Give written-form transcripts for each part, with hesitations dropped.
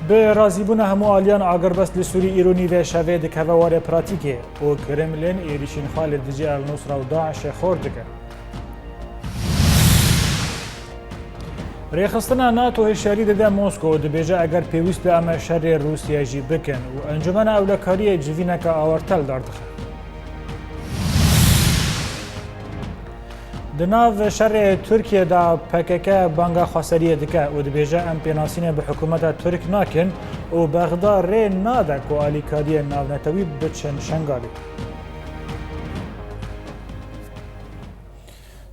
به رازیبوون همو آلیان آگربست لسوری ایرونی و شوه دکهوه واره پراتیکه و کرملین ایریشین خال دجی النصر و داعش خورد دکه. ریخستنا ناتو هشاری ده موسکو دبیجه اگر پیوست به اما شر روسیه جی بکن و انجمن اولکاری جوینک آورتل داردخه. دناو شر ترکیه دا پکک بانگا خسریه دکه و دبیجه ام پیناسین به حکومت ترک ناکن و بغداد ری نادک و آلیکاری ناونتوی بچن شنگالی.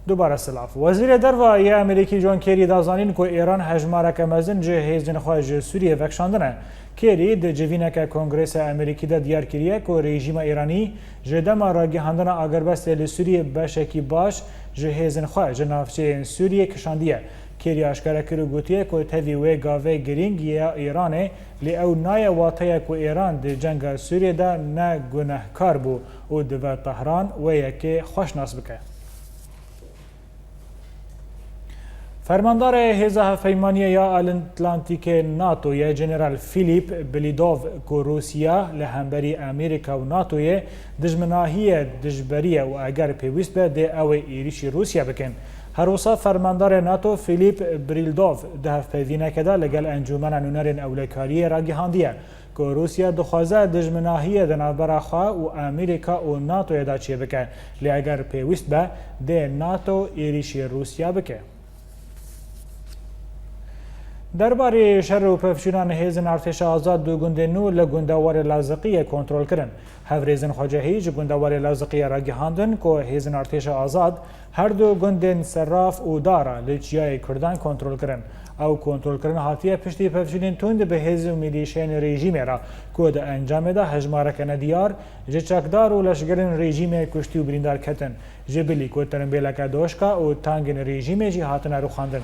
دوباره سلاف وزیر دروایی امریکی جان کری دازانین که ایران هجمارک مزن جه هیزن خواهج سوریه وکشاندنه. کری ده جوینک کنگرس امریکی ده دیار کریه که رژیم ایرانی جدما راگهاندن آگربست لسوریه بشکی باش جه هیزن خواهج نافچه سوریه کشاندیه. کری اشکره کرو گوتیه که تاوی و گاوه گرینگ یا ایرانه لی او نای واطیه که ایران ده جنگ سوریه ده نه گناهکار بو و ده طهران و یکی خوشناس بکه. فرماندار هیزه پیمانی یا اتلانتیک ناتو یا جنرال فیلیپ بلیدوف که روسیا لهمبری امریکا و ناتوی دجمناهی دجبریه و اگر پیوست به ده او ایریشی روسیا بکن. هر روزا فرماندار ناتو فیلیپ بریلدوف ده پیوینه کده لگل انجمن نونرین اولکاری را گهاندیه که روسیا دخوازه دجمناهی دنابرا خواه و امریکا و ناتو دا چیه بکن لی اگر پیوست به ده ناتو ایریشی روسیا بکن. درباره شر و پفشونان هیزن ارتش آزاد دو گنده نو لگندوار لازقی کنترل کرن. هفریزن خواجهی جو گندوار لازقی را گهاندن که هیزن ارتش آزاد هر دو گندن صراف و دارا لچیای کردان کنترل کرن. او کنترل کرن هاتیه پشتی پفشونین توند به هیز و میلیشین رژیم را که ده انجام ده هجمارکن دیار جه چکدار و لشگرن رژیم کشتی و بریندار کتن. جه بلی که ترنبیلک دوشکا و تانگن رژیم جی هاتن رو خاندن.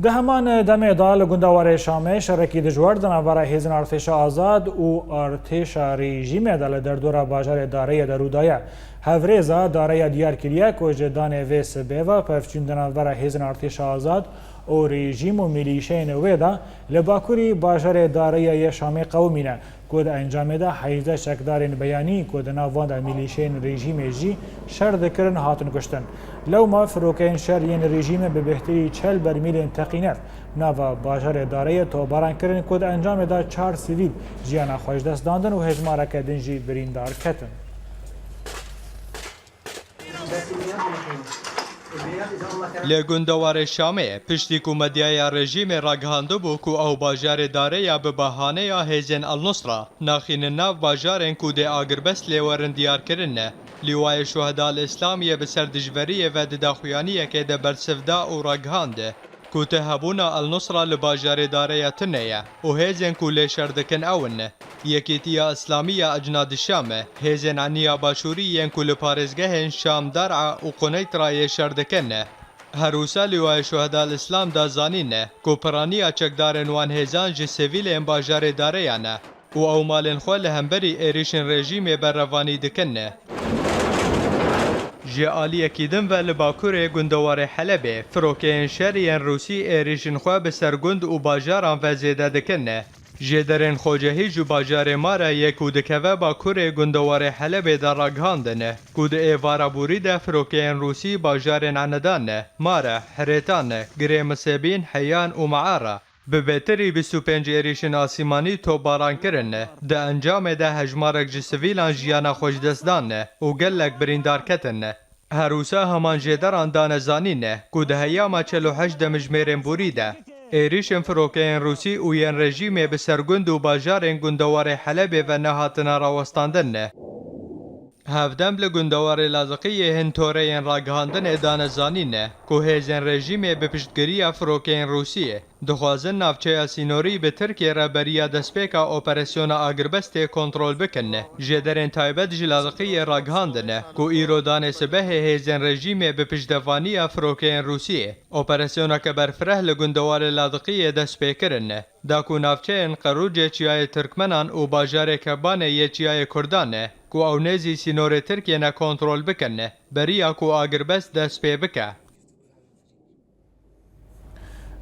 ده همان دمه دال گندوار شامه شرکی دجوار دنابرا هیزن ارتش آزاد و ارتش رژیم دل در دور باجار داره درودایه. هفریزا داره دیار کریه که جدان ویس بیوه پفچون دنابرا هیزن ارتش آزاد و رژیم و میلیشین ویدا لباکوری باجار داره شامه قومینه که انجام ده 18 شکدارین بیانی که دناوان ده میلیشین رژیم جی شرد کرن هاتن کشتن. لو ما فروکین شرین رژیم به بهتری 40 برمیل تقینر نوا باجار داره توباران کرن که انجام ده 4 سیویل جیانا خوش دست داندن و هجمارک دنجی بریندار کتن. لگندوار شامه پشتی که مدیای رژیم راگهانده بو که او باجار داره یا به بهانه یا هیزن النصره ناخین ناو باجارن که ده آگربست لیورن دیار کرنه. لیوای شهداء الاسلامیه به سردجوریه و دداخویانیه که ده برسفدا و راگهانده که تهبونا النصره لباجار داره تنیه و هیزن که لیشردکن اونه. یکیتیا اسلامیه اجناد الشامه هیزن عنیا باشوری ین که لپارزگهن شام درعا و قنیت رای شردکنه. هروسا لیوای شهداء الاسلام دا زانینه که پرانی چکدارن وان هیزان جه سویل این باجار داره یانه و او مالن خواه لهمبری ایریشن رژیم بر روانی دکنه. جه آلیه کیدن و لباکور گندوار حلبه فروکین شرین روسی ایریشن خواه به سرگند و باجاران و زیده دکنه. جدرن خوجهی جو باجار مارا یک کودکوه با کور گندوار حلب در راگهاندنه کود ایوارا بوری ده فروکین روسی باجار عندانه مارا حریتانه گریم سبین حیان و معارا به بهتری 25 ایریشن آسیمانی تو باران کرنه ده انجام ده هجمارک جسویلان جیانا خوش دستدانه و گلک بریندار کتنه. هروسا همان جدران دانزانینه کود هیاما 48 مجمرین بوری ده ایریشن فروکین روسی و ین رژیم به سرگند و باجارن گندوار حلب و نهاتنا راوستاندنه. هفدم لگندوار لازقی هنتورین راگهاندن دانزانینه که هیزن رژیم به پشتگیری فروکین روسیه دخوازن نافچه سینوری به ترکیه را بریا دسپیکا اپراسیون آگربست کنترول بکنه. جدرین تایبت جلازقی راگهاندنه که ایرو دانسبه هیزن رژیم به پشتوانی فروکین روسیه اپراسیون که برفره لگندوار لازقی دسپیکرنه داکو نافچه انقروج چیای ترکمنان و باجار کبان یه چیای کردانه که او نزی سینور ترکیه نه کنترول بکنه بریا که آگربست دست پی بکه.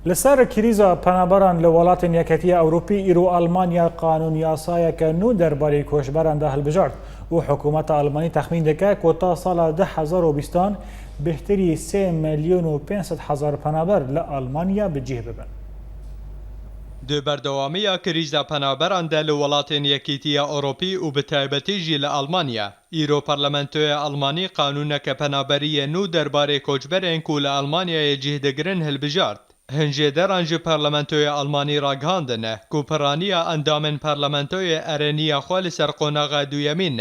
لسر کریزا پنابران لولات یکتی اوروپی ایرو آلمانیا قانون یاسای که نو درباره کوشبران ده هلبجارد و حکومت آلمانی تخمین دکه که تا سال 2020 بهتری 3,500,000 پنابر لآلمانیا بجیه ببن. د بردوامی کریزا پنابران ده لولاتین یکیتی اوروپی و به تایبەتی جی لآلمانیا ایرو پارلمنتوی آلمانی قانون که پنابری نو درباره کوچبرین کو لآلمانیا جیه دگرن هلبجارد. هنجه دران جی پارلمنتوی آلمانی را گهاندنه کو پرانیا اندامن پارلمنتوی ارنیا خوال سر قوناغ دویمین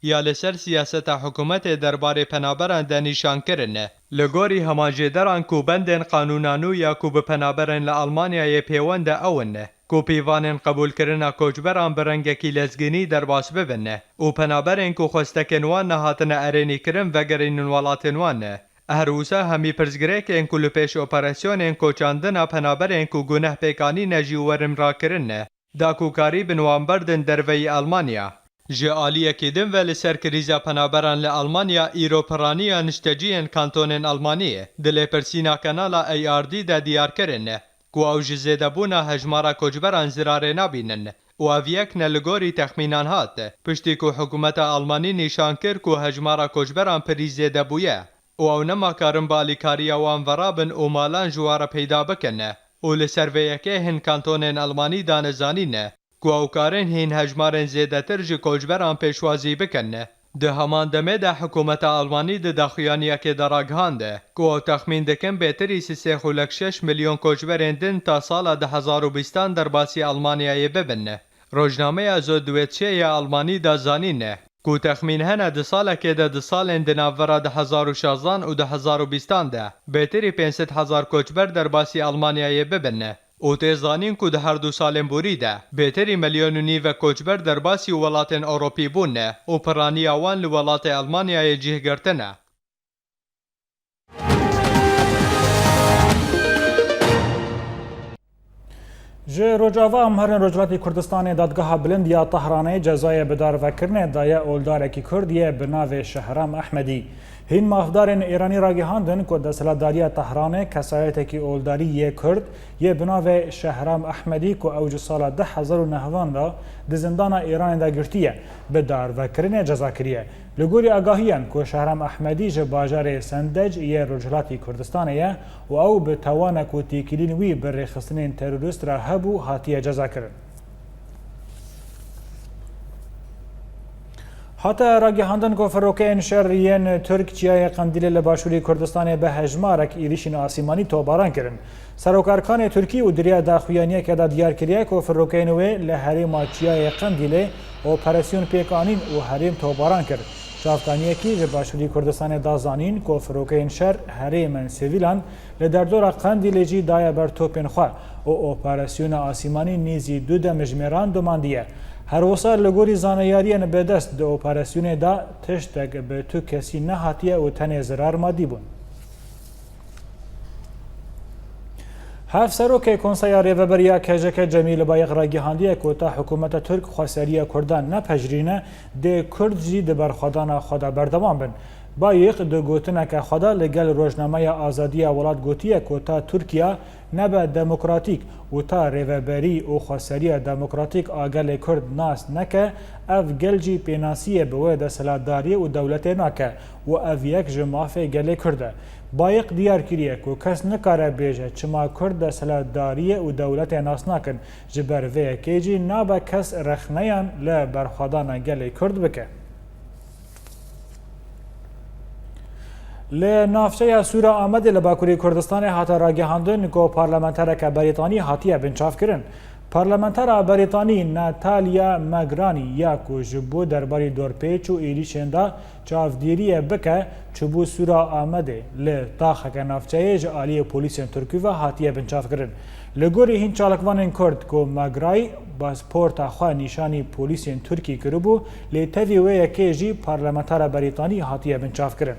یا لسر سیاست حکومت درباره پنابران ده نشان کرنه. لگوری همانجه دران کو بندن قانونانو یا کو به پنابران لآلمانیا پیوند اونه. کو پیوانن قبول کرنا کوچبران برنگکی لزگینی در باس ببنه. او پنابران کو خستکنوان نهاتن ارنی کرن وگرین ولاتنوانه. هروسا همی پرزگره که انکو لپیش اپراسیون انکو چاندنا پنابر انکو گناه پیکانی نجی ورم را کرنه. دا کوکاری بنوان بردن دروی آلمانیا. جه آلیه کدن ولی سر کریزا پنابران لآلمانیا ایرو پرانیا نشتجین کانتونن آلمانیه. دل پرسینا کانالا ARD دا دیار کرنه. کو او جزیده بونا هجمارا کجبران زراره نبینن. و اویک نلگوری تخمینان هات. پشتی کو حکومت آلمانی نشان کر کو هجمارا کجبران پریزیده بویه. او نما کارن بالیکاریا وان ورابن او مالان جواره پیدا بکنه او لسرویکه هن کانتونن آلمانی دانزانینه کو او کارن هین هجمارن زیدتر جی کوچبران پیشوازی بکنه ده همان دمه ده حکومت آلمانی ده داخیانیه که دراغهانده کو او تخمین دکن بهتری 3.6 میلیون کوچبرن دن تا سال 2020 در باسی آلمانیای ببنه روزنامه از دویتشه آلمانی دا زانینه کو تخمین هنه ده ساله که ده سالن دناورا 2016 و 2020 ده بهتری 500,000 کوچبر در باسی آلمانیای ببنه او تیزانین که ده هر دو سالن بوری ده بهتری 1.5 میلیون کوچبر در باسی ولاتن اوروپی بونه و پرانی آوان لولات آلمانیای جیه گرتنه جه روجاوا امهرن رجلاتی کردستان دادگاه بلند یا طهرانه جزای بدار وکرنه دایا اولدارکی کردیه بناو شهرام احمدی. هین مافدارن ایرانی را گهاندن که دستلاتداری طهرانه کسایت کی اولداری یه کرد یه بناو شهرام احمدی که اوج سال 2009 را دزندان ایران دا گرتیه بدار وکرنه جزا کریه. لگوری آگاهیان که شهرام احمدی جه باجار سندج یه رجلاتی کردستانه و او به توانه که تیکیلین وی بر رخصتنین تروریست را هبو هاتیه جزا کرن. حتی راگهاندن که فروکین شهریین ترکیه قندیل لباشوری کردستان به هجمارک ایریشین آسیمانی توباران کرن. سروکارکان ترکی و دریا داخویانیه که دا دیار کریه که فروکین وی لحریم چیای قندیل اپراسیون پیکانین و حریم توباران کرد. شافکانیه کی لباشوری کردستان دا زانین که فروکین شهر حریم سیویلان لدردور قندیل جی دای بر توپین خواه و اپراسیون آسیمانی نیزی دو دمجمیران دوماندیه. هر وسا لگوری زانیاریان به دست ده اپراسیون دا تشتگ به تو کسی نهاتیه و تن زرار مادی بون. هف سروک کنسای ریوبریا کجک جمیل بایق را گهاندیه که تا حکومت ترک خواستاری کردان نپجرینه ده کرد جی ده برخوادان خدا بردوان بن. بایق ده گوتنه که خدا لگل روزنامه آزادی ولات گوتیه که تا ترکیه نبه دموکراتیک و تا ریوبری و خواستاری دموکراتیک آگل کرد ناس نکه اف گلجی پیناسیه بوه ده سلاداری و دولت نکه و اف یک جمافه گل کرده. بایق دیار کریه که کس نکاره بیجه چما کرد ده سلاداری و دولت ناس نکن جبر وی کیجی نبه کس رخنیان لبرخوادان گل کرد بکه. لنافچه سورا آمد لباکوری کردستان هاتا راگهاندن که پارلمانترک بریتانی هاتیه بنچاف کرن. پارلمانتر بریتانی ناتالیا مگرانی یا که جبو درباری دورپیچ و ایلیشن دا چافدیریه بکه چبو سورا آمد لطاقه که نافچه جعالی پولیسین ترکیه هاتیه بنچاف کرن. لگوری هین چالکوانین کرد که مگرای پاسپورت خواه نشانی پولیسین ترکی کربو لیتوی وی که جی پارلمانتر بریتانی هاتیه بنچاف کرن.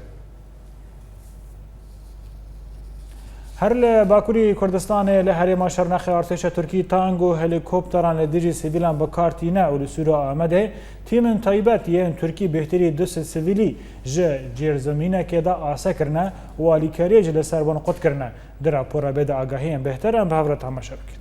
هر لباکوری کردستان لهرما شرنخ ارتش ترکی تانگ و هلیکوپتران لدیجی سیویلان بکارتینه و لسورا آمده تیم طیبت یه ترکی بهتری دوست سیویلی جیر زمینه که دا آسه کرنه و آلیکاری جل سربان قد کرنه در راپور بید آگاهی بهترم به هفرت همه شرکت.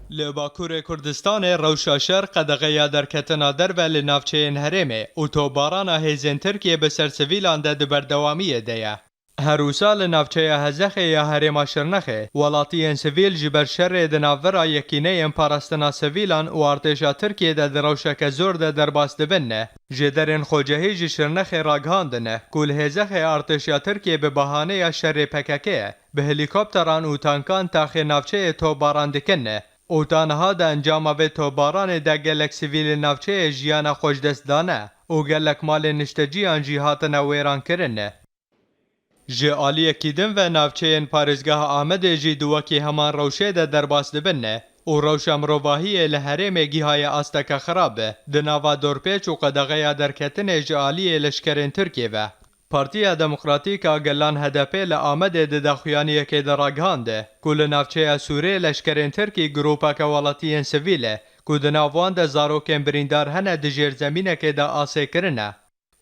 لباکور کردستان روشا شرق قدغه درکتنا در و لنافچه هرمه اتوباران هیزن ترکیه بسر سویلان ده بردوامی ده. هروسا لنافچه هزخه یا هرما شرنخه ولاتین سویل جبر شر دناورا یکینه پاراستنا سویلان و ارتشا ترکیه ده روشک زور ده درباست بنه جدرن خوجهی جی شرنخه راگهاندنه کل هزخه ارتشا ترکیه به بهانه شر پککه به هلیکوپتران و تانکان تاخی نافچه توباران دکنه او تانها ده انجام و توباران ده گلک سویل نافچه جیانا خوش دست دانه او گلک مال نشتجیان جیهاتنا ویران کرنه جی آلیه کیدن و نافچه پارزگاه آمده جی دوکی همان روشه ده درباست بنه او روشم رواهی لحرم گیهای آستک خرابه ده ناوا دورپیچ و قدغه درکتن جی آلیه لشکرین ترکیه و پارتیا دموکراتیک گلان هدفه لآمده ده دخویانی که دراغانده کل نافچه سوره لشکرین ترکی گروپا کوالاتی سویله که ده ناوان ده زاروکن بریندار هنه ده جیر زمینه که ده آسه کرنه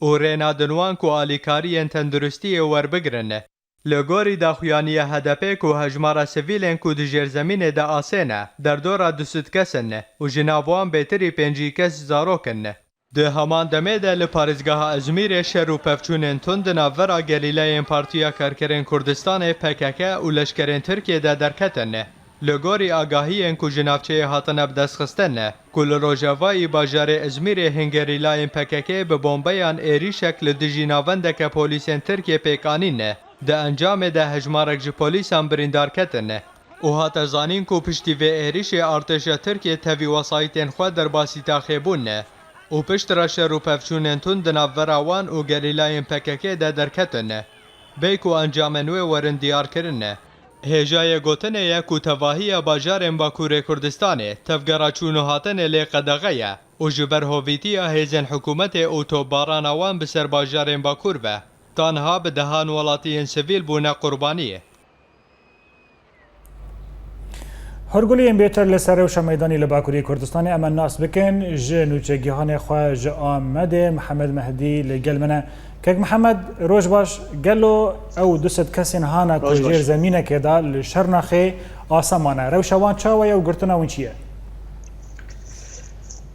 او رینا دنوان کو آلیکاری تندرستی وربگرنه. لگوری داخویانی هدفه کو هجمارا سویلن کو دجیر زمین دا آسینه در دورا دوست کسنه و جنابوان بهتری 5 کس زاروکنه. ده همان دمه ده لپارزگاه ازمیر شهر و پفچونن تندنا ورا گلیله پارتیا کرکرین کردستان پککه و لشکرین ترکیه ده درکتنه. لگوری آگاهی انکو جنافچه هاتنه بدستخستنه کل روژاوایی باجار ازمیر هنگریلاین پککه به بومبیان ایری شکل دجی ناونده پولیسین ترکیه پیکانینه ده انجام ده هجمارک جی پولیسان بریندار کتنه او هات زانین کو پشتی و ایریش ارتش ترکیه تاوی وسایتین خود در باسی تاخیبونه او پشت را شهر و پفچونن تون دناوراوان و گلیلاین پککه ده درکتنه بیکو انجام نوی ورن دیار کرنه هجای گوتنه یک و تواهی باجار باکور کردستانه تفگرا چونو هاتنه لی قدغه و جبر هویتی هیزن حکومت اوتوباران آوان بسر باجار باکور و تانها به دهان ولاتی سویل بونه قربانیه. هرگولی این بیتر لسر و شمیدانی لباکوری کردستان اما ناس بکن جه نوچگیهان خواه جه آمده محمد مهدی لگل منه که محمد روش باش گلو او دوست کسین هانا که جیر زمینه که دا لشرنخه آسمانه روشوان چاوه و گرتنا ون چیه؟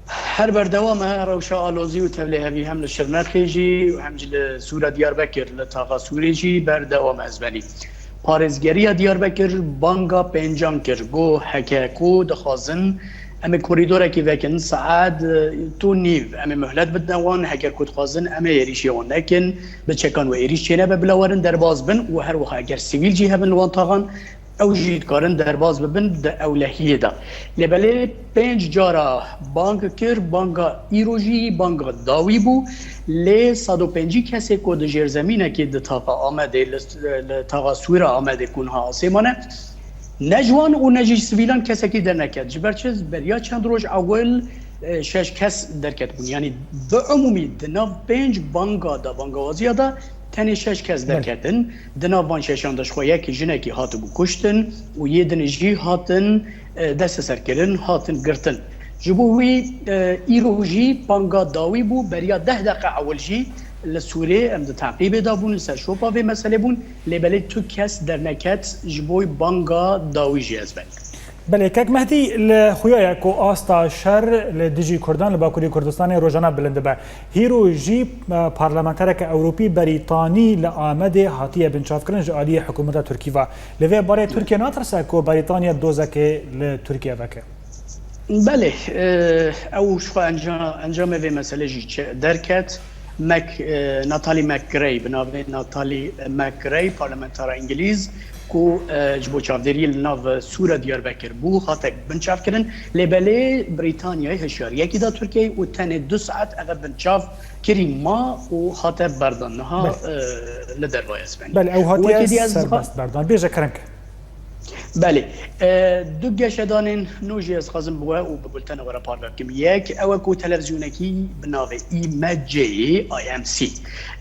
هر بردوامه روشا آلوزی و تبلیه همی هم لشرنخه جی و هم جل سورة دیاربکر لطاقه سوری جی بردوام ازبنی پارزگری دیاربکر بانگا پنجان کر گو حکاکو دخوازن ام کوریدوره که وکن ساعت تو نیو ام مهلت بدنوان هکر کد خوازن ام ایریشی وان نکن بچکان و ایریش چینه ببلوارن در باز بن و هر وقت اگر سیویل جی هبن وان تاغان او جید کارن در باز ببن در اولهیه دا لبله 5 جارا بانک کر بانگا ایروژی بانگا داوی بو لی 105 کسی که در جیر زمینه که در تاقا آمده لطاقا سویره آمده کنها آسیمانه نجوان و نجیج سویلان کسی که در نکد جبرچز بریا چند روز اول 6 کس درکت بون یعنی به عمومی دناو 5 بانگا دا بانگوازی دا تنی 6 کس درکتن دناو وان ششان داشت خواه یکی جنکی هاتو بو کشتن و یه دنجی هاتن دست سر کرن هاتن گرتن جبوی ایروژی بانگا داوی بو بریا 10 دقیقه اول جی لسوره ام تعقیب دابون سر شوپا و مسئله بون لبلی تو کس در نکت جبوی بانگا داوی جی از بند بله که مهدی لخویای کو آستا شر لدیجی کردان لباکوری کردستان روزانه بلنده به هیرو جی پارلمانترک اوروپی بریتانی لآمده هاتیه بنچاف کرن جالی حکومت ترکی و لوی باره ترکیه ناترسه کو بریتانیا دوزک لترکیه وکه بله او شو انجام و مسئله جی درکت ناتالی مکگری بنابه ناتالی مکگری پارلمانتر انگلیز کو جبو چافدری ناو سورة دیاربکر بو خاطر بنچاف کردن لبله بریتانیای هشیاریه که دا ترکیه و تنه 2 ساعت اگر بنچاف کری ما و خاطر بردان نها لدر وای اسبانی بله او هاتیه سربست بردان بیجه کرم که بله دو گشتان نوجی از خازم بوا و ببلتن ورا پارلکم یک او کو تلویزیونکی بناوه ایمجی IMC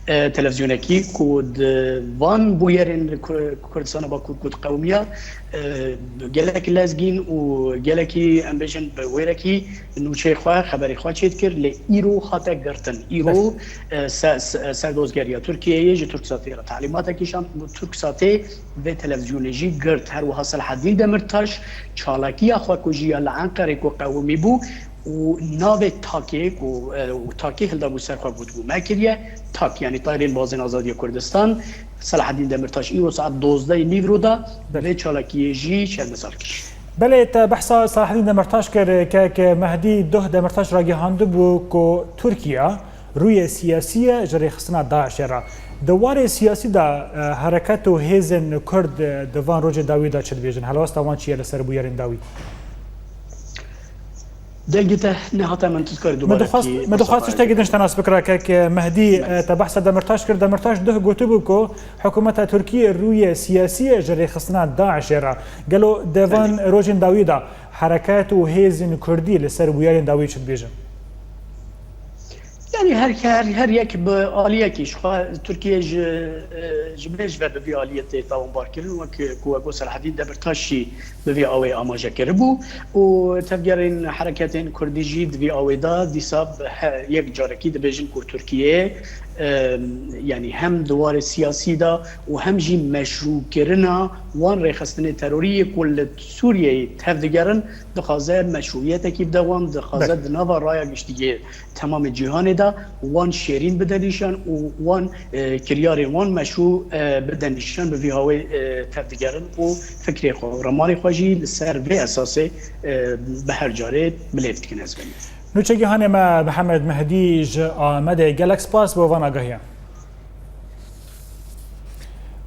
تلویزیونکی کود وان بویرین کردستان با کود قومیه گلک لازگین و گلکی امبیشن بویرکی نوچه خواه خبری خواه چید کرد لی ایرو خاطه گرتن ایرو سردوزگریا ترکیه جی ترک ساتی را تعلیمات کشان ترک ساتی و تلویزیونجی گرد هر و حاصل حدین دمرتاش چالاکی اخواه کجی لعنقره کو قومی بو و ناو تاکی و تاکی هلدا بو سرخوا بود بو مکریه تاک یعنی طایرین بازن آزادی کردستان صلاح الدین دمرتاش ایرو ساعت 12 نیورو دا و چالاکی جی چند مثال کش بله بحثا صلاح الدین دمرتاش کرد که مهدی ده دمرتاش را گهانده بو که ترکیه روی سیاسی جری خستنا داعش را دوار سیاسی دا حرکت و هیزن کرد دوان روج داوی دا چه بیجن حلواست وان چیه لسر بویرین داوی دلگته نهاتا من تذكر دوباره مدخواستش تجدنش تناس بكره که مهدی تبحث دمرتاش کرد دمرتاش ده گوتو کو حکومت ترکیه روی سیاسی جری خصنا داعش را قالوا دوان روجن داوی دا حرکات و هیزن کردی لسر بویرین داوی چه بیجن يعني هر یک به آلیه کیش ترکیه جبريج و به آلیه تاون بارکرن و کو صلاح الدین دمرتاشی به آوی آماجه کربو و تفجرین حرکت کردی جید و آوی دا دیساب یک جارکی دبیجن کو ترکیه يعني هم دوار سیاسی دا و هم جی مشروع کرنا وان ریخستن تروری کل سوریه تفجرن دخازه مشروعیت کی بدوان دخازه دنوا رای گشتیه تمام جهان دا وان شیرین بدنیشان و وان کریار وان مشروع بدنیشان به ویهاوی تفجرن و فکری خو رمانی خواجی لسر به اساس به هر جاره بلیفت کنه از نوچه گهانه ما محمد مهدی آمده گلکس پاس با وان آگاهی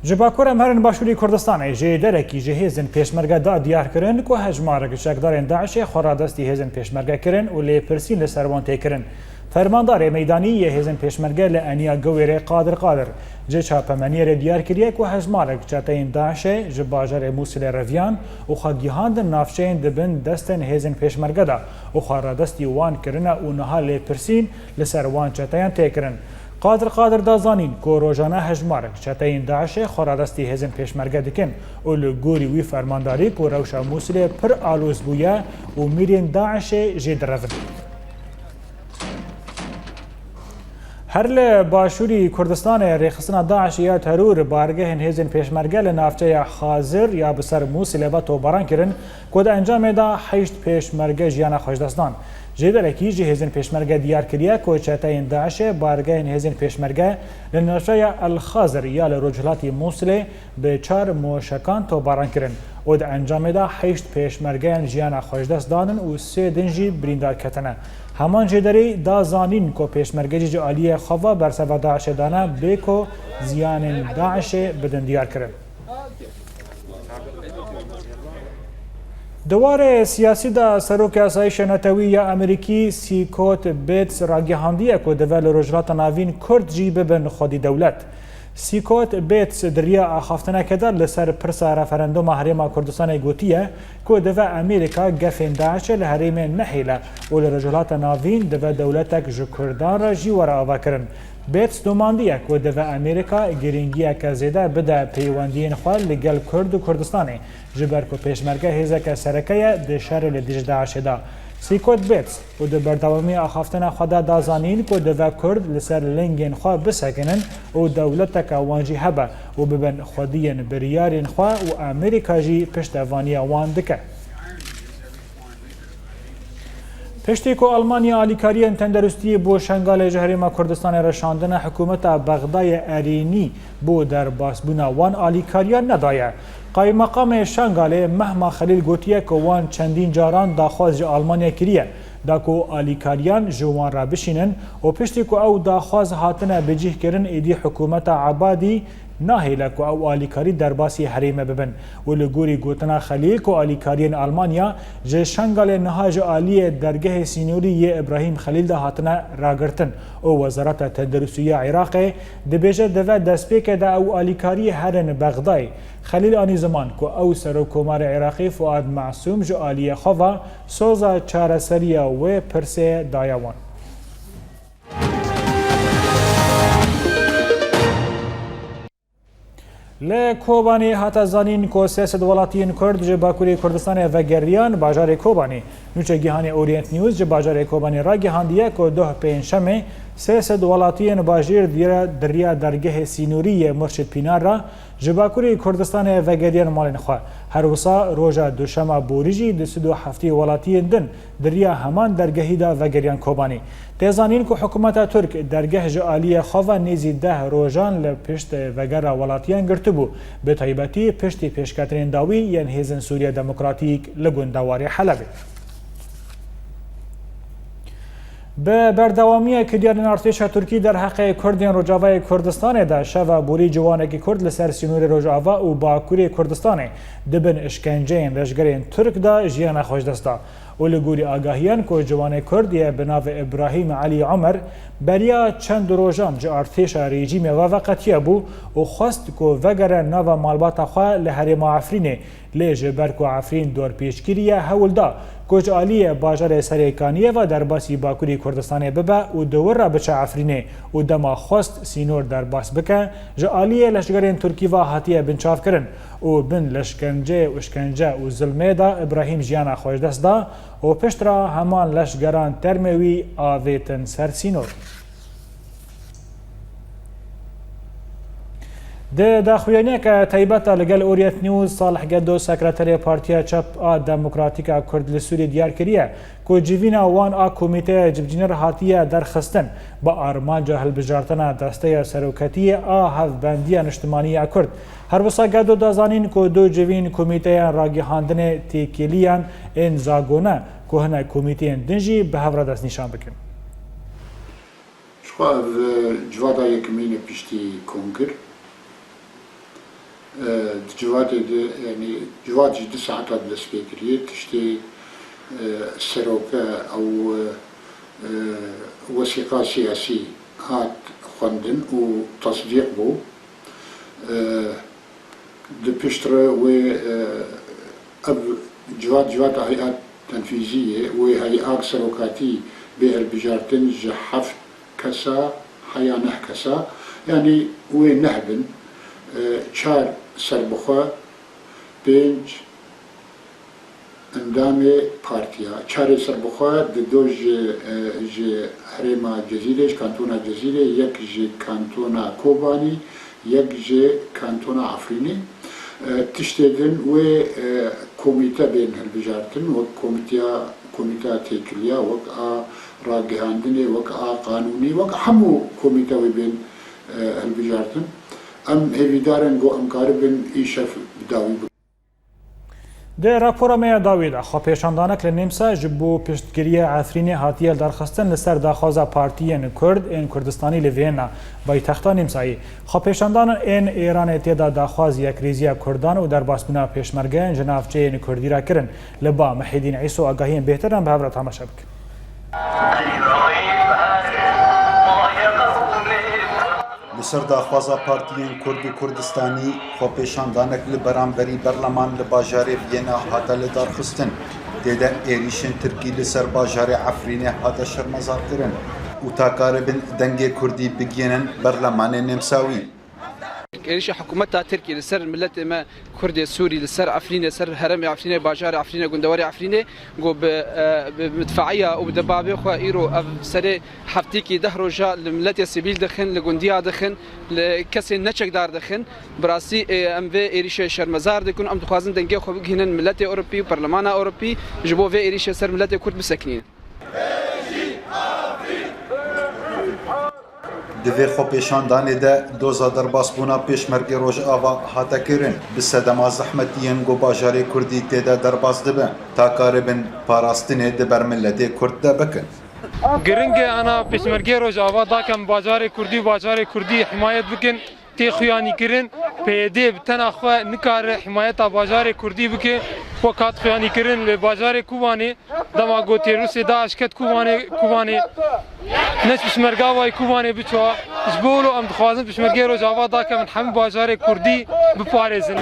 جباکور امهرن باشوری کردستان جه درکی جه هیزن پیشمرگه دا دیار کرن که هجمارک شکدارین داعش خورادستی هیزن پیشمرگه کرن و لی پرسین لسروان تی کرن فرماندار میدانی یه هیزن پیشمرگه لانیا گویره قادر جه چاپمنی را دیار کریه که هجمارک چاتین داعش جباجر موسیل رویان و خواگیهاندن نافشین دبن دستن هیزن پیشمرگه دا و خورادستی وان کرن و نها لی پرسین لسروان چاتین تی کرن قادر دازانین که روزانه هجمارک چاتین داعش خورادستی هیزن پیشمرگه دکن و لگوری وی فرمانداری که روشا موسیل پر آلوز بویا و میرین داعش جید روید. هر لباشوری کردستان ریخستنا داعش یا ترور بارگه هیزن پیشمرگه لنافچه خازر یا بسر موسیل و توباران کرن که انجام دا 8 پیشمرگه جیانا خوشدستان. جدرکی هیزن پیشمرگه دیار کریه که چاتین داعش بارگه هیزن پیشمرگه لنافچه الخازر یا لرجلاتی موسیل به 4 موشکان توباران کرن و انجام دا 8 پیشمرگه جیانا خوشدست دانن و 3 دنجی بریندار کتنه. همان جدری دا زانین که پیشمرگه جعالی خوا برسوا داعش دانه بیکو زیان داعش بدن دیار کرن. دوار سیاسی دا سروک اسایش نتوی یا امریکی سیکوت بیتس راگیهاندیه که دوال رجلات ناوین کرد جی ببن خودی دولت. سیکوت بیتس دریا آخافتنه کدر لسر پرسا رفرندوم حریم کردستان گوتیه که دو امریکا گفین داعش لحریم نحیله و لرجلات ناوین دو دولتک جکردان را جی ورا آوا کرن. بیتس دوماندیه که دو امریکا گرینگیه که زیده بده پیواندین خواه لگل کرد و کردستانه جبر که پیشمرگه هیزه که سرکه ده شهر لدیج داعش دا. سیکوت بیتس و دو بردوامی آخافتن خدا دازانین که دو کرد لسر لنگین خواه بسکنن و دولتک وانجی هبه و ببن خودین بریارین خواه و امریکا جی پشتوانی وان دکه. پشتی که آلمانیا آلیکاری تندرستی بو شنگال جهریم کردستان رشاندن حکومت بغدای ارینی بو در باسبونا وان آلیکاریا ندایه. قایم مقام شنگال مهما خلیل گوتیه که وان چندین جاران داخواز آلمانیا کریه دا که آلیکاریان جوان را بشینن و پشتی که او داخواز هاتنه بجیه کرن ایدی حکومت عبادی ناهیله کو او الیکاری در باسی حریم ببن و لگوری گوتنا خلیل کو الیکاریین آلمانیا ج شنگال نهاج عالی درگه سینوری ابراهیم خلیل ده هاتنه راگرتن او وزارت تدریسیه عراق دبیجه دو دسپیک ده او الیکاری هرن بغدای خلیل آنی زمان کو او سروکومار عراقی فؤاد معصوم جو عالی خوا سوزا چارسریا و پرسه دایوان لکوبانی هات زانین کو سیاست ولاتین کرد ج باکوری کردستان و گریان باجار کوبانی نوچه گیهانی اورینت نیوز ج باجار کوبانی را گیهاندیه کو ده پنجشنبه سیاست ولاتین باجیر دریا درگه سینوری مرشد پینار را ج باکوری کردستان و گریان مالن خو هر وسا روزا دوشنبه بوریجی د سدو هفته ولاتین دن دریا همان درگهی دا و گریان کوبانی تزانین کو حکومت ترک درگه ج عالی خو نیزی 10 روزان لپشت وگر ولاتین گرتبو به تایبەتی پشتی پیشکەترین داوی یان هێزن سووریا دموکراتیک لە گوندەواری حەلەبێ. به بردوامی کردیان ارتش ترکی در حق کردین روجاوای کردستان ده شوا بوری جوانکی کرد لسر سینور روجاوا و باکوری کردستان دبن اشکنجه رشگرین ترک ده جیان خوش دستا و لگوری آگاهیان که جوان کردی بناو ابراهیم علی عمر بریا چند روزان جا ارتش رژیم و وقتیه بو و خواست که وگر ناو مالبات خواه لحرم عفرینه لیجه برکو عفرین دور پیشگیریه هول دا کوچ عالی باجار سریکانیه و در باسی باکوری کردستان ببه و دور را بچه عفرینه و دما خواست سینور در باس بکن جا عالی لشگرین ترکی و حاتیه بنچاف کرن و بن لشکنجه و اشکنجه و ظلمه دا ابراهیم جیانا خوش دست دا و پشت را همان لشگران ترموی آویتن سر سینور. ده داخویانی که تایبەت لەگەڵ ئۆریەت نیوز صالح گەدۆ سەکرەتەری پارتیا چەپ ئا دەموکراتیکا کورد لە سووری دیار کردیە کو جیڤینە وان ئا کۆمیتەیە جبجینەر هاتیە دەرخستن بە ئارمانجا هەڵبژارتنە دەستەیە سەرۆکەتیە ئا هەڤبەندیە نیشتمانیە کورد هەروەسا گەدۆ دەزانین کۆ دو جیڤین کۆمیتەیە ڕاگەهاندنێ تێکێلیان ئێن زاگۆنە کۆ هەنە کۆمیتەیەن دنجی بە هەڤرە دەست نیشان بکەن. جوادا یەکەمینە پشتی کۆنگر جواد يعني جواد جد ساعات بالسبيكرية تشتي سروكة أو وثيقة سياسي هات خندن وتصديق بو دبشترة و جواد هيئات تنفيذية وهيئات سروكاتي بها البجارتن جحف كسا حيانح كسا يعني ونهبن چار سربخوا پنج اندام پارتیا چار سربخوا دو حرما جزیره کانتونا جزیره یک کانتونا کوبانی یک کانتونا عفرینی تشتیدن و کمیته بین هلبجارتن و کمیته تیکلیا و راگهاندنی و قانونی و همو کمیته بین هلبجارتن ام هیویدارن گو امکاربن ایشف داوی بود. ده راپورا می داوی ده خو پیشاندانک لنیمسا جبو پشتگیری عفرینی هاتیه درخستن لسر داخوازا پارتیین کرد این کردستانی لوینا بای تختا نیمسایی خو پیشاندان این ایران تیدا داخواز یک ریزی کردان و در باسبنا پیشمرگه جنافچه این کردی را کرن لبا محیدین عیسو آگاهین بهترن به هفرت همه شبک. لسر داخوازا پارتیین کرد و کردستانی خو پیشاندانک لبرانبری برلمان لباجار وینا هاتا لدارخستن دیده ایریشن ترکی لسر باجار عفرین هاتا شرمزار کرن و تاکاربن دنگ کردی بگینن برلمان نمساوی إيش حكومتها تركي لسر ملت ما كردي سوري لسر عفرينة سر هرم عفرينة باجار عفرينة جندواري عفرينة جو بمدفعية وبدبابة خو إيرو سر حفتيكي دهرو جا لملت السبيل دخن لجندية دخن لكسر نشك دار دخن براسي أم في إيش شرمزار دكون أم تخازن دنجي خو بجهنا ملت أوروبي وبرلمان أوروبي جبوا في إيش سر ملت كرد مسكنين دوی خو پیشاندانی ده دوزا در باسبونا پیشمرگی روژ آوا هاتا کرن بسدما زحمتیین گو باجاری کردی تیده در باز دبن تا کاربن پاراستنی دبر ملتی کرد ده بکن گرنگ انا پیشمرگی روژ آوا دا کم باجاری کردی حمایت بکن تخوانی کرن پیده بتنا خو نکار حمایت باجار کردی بکه وقت خوانی کرن ل باجار کوبانی دما گوتی روسی داعش کت کوبانی نش بشمرگا وای کوبانی بچوا جبولو ام خوازن بشمرگی رو جواب دا که من همه باجار کردی بپارزن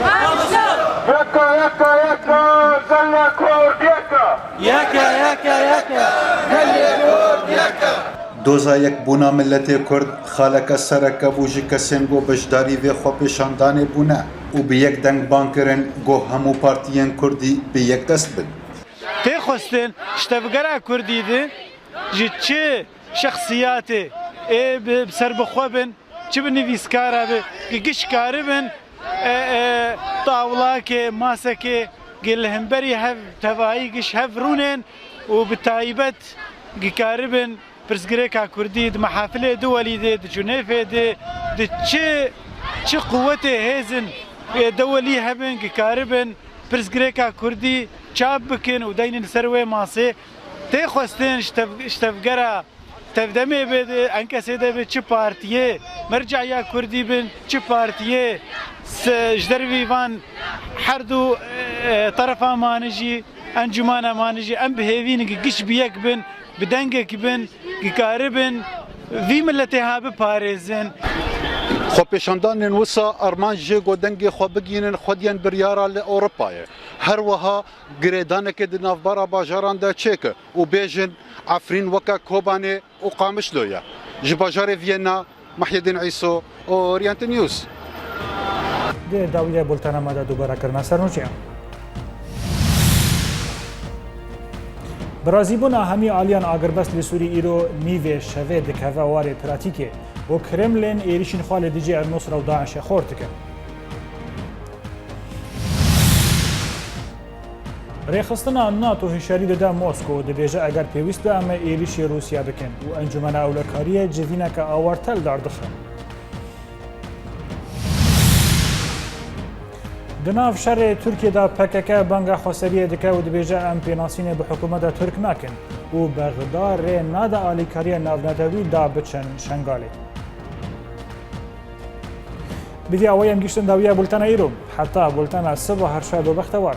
دوزا یک بونا ملت کرد خالق سرکه بوجی کسین گو بجداری و خو پیشاندانه بونه و به یک دنگ بانکرن گو همو پارتیین کردی به یک دست بن تخستن اشتفقرا كردي دي جي تشي شخصياتي بسر بخوبن تشي بنفيس كارب قش كاربن طاولاكي ماسكي قل همبري هف تفاي قش هفرونين وبتايبت كاربن برسقريكا كردي دي محافلة دولي دي جنيفة دي تشي قوتي هيزن دولي هبن كاربن برسقريكا كردي چاب بکن و دین سروی ماسه تی خواستن اشتفگرا تفدمی بده انکسی ده به چه پارتیه مرجعیا کردی بن چه پارتیه جدروی وان هر دو طرفا مانجی انجمان مانجی ام بهوین گش بیک بن بدنگک بن گکاربن وی ملتی ها بپارزن خو پیشاندان وسا ارمان جه گودنگ خو بگینن خودیان بریارا ل اروپای هر وها گریدان که د نافبارا باجاران ده چک او بیژن عفرین وکا کوبانی او قامش لویا ج باجار وینا محیدین عیسو اورینت نیوز ده داویه بولتانا ماده دوباره کرنا سرنوچیا برازیبونا همی آلیان آگربست لسوری ایرو نیوه شوه دکوه واره پراتیکه و کرملین ایریشین خال دیجی النصر و داعش خورتکه ریخستنا ناتو هشاری داده موسکو دبیجه اگر پیوست به اما ایریشی روسیا بکن و انجمن اولکاری جوینه که آورتل داردخه دناف شر ترکیه دا پکک بانگا خسریه دکه و دبیجه ام پیناسینه به حکومت ترک نکن و بغدار نادا آلیکاری ناونتوی دا بچن شنگالی بدي أويا مجيشتن داوية بولتانا إيرو حتى بولتانا الصبح هرشاد وبختوار